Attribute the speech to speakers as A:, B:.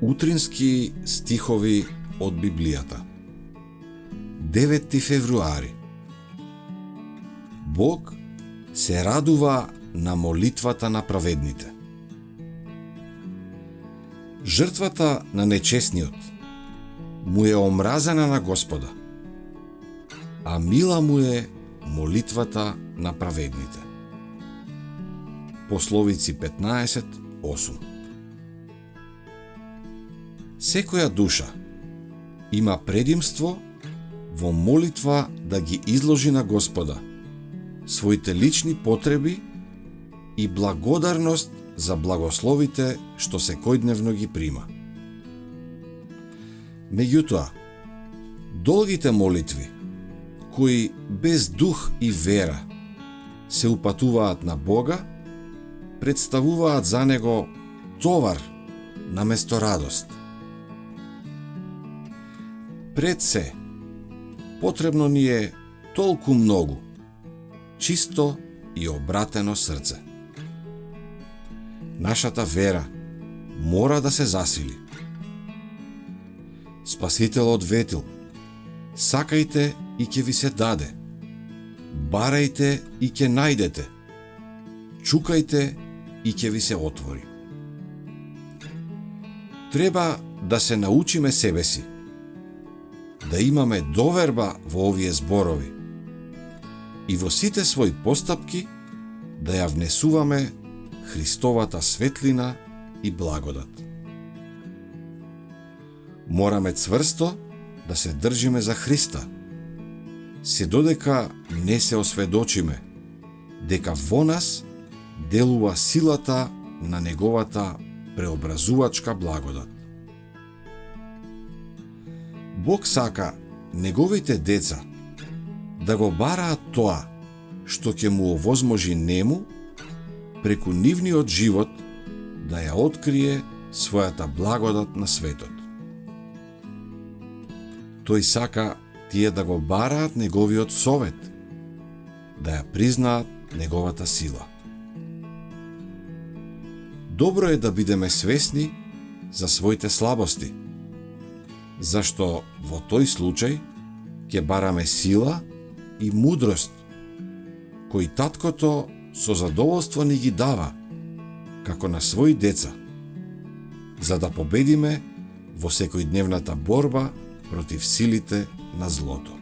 A: Утрински стихови од Библијата. 9 февруари. Бог се радува на молитвата на праведните. Жртвата на нечестниот му е омразена на Господа, а мила му е молитвата на праведните. Пословици 15:8. Секоја душа има предимство во молитва да ги изложи на Господа своите лични потреби и благодарност за благословите што секојдневно ги прима. Меѓутоа, долгите молитви, кои без дух и вера се упатуваат на Бога, представуваат за него товар наместо радост. Пред се, потребно ни е толку многу, чисто и обратено срце. Нашата вера мора да се засили. Спасителот ветил: сакајте и ќе ви се даде, барајте и ќе најдете, чукајте и ќе ви се отвори. Треба да се научиме себе си, да имаме доверба во овие зборови и во сите своји постапки да ја внесуваме Христовата светлина и благодат. Мораме цврсто да се држиме за Христа, се додека не се осведочиме дека во нас делува силата на неговата преобразувачка благодат. Бог сака неговите деца да го бараат тоа што ќе му овозможи нему преку нивниот живот да ја открие својата благодат на светот. Тој сака тие да го бараат неговиот совет, да ја признаат неговата сила. Добро е да бидеме свесни за своите слабости, зашто во тој случај ќе бараме сила и мудрост, кои таткото со задоволство ни ги дава, како на своји деца, за да победиме во секојдневната борба против силите на злото.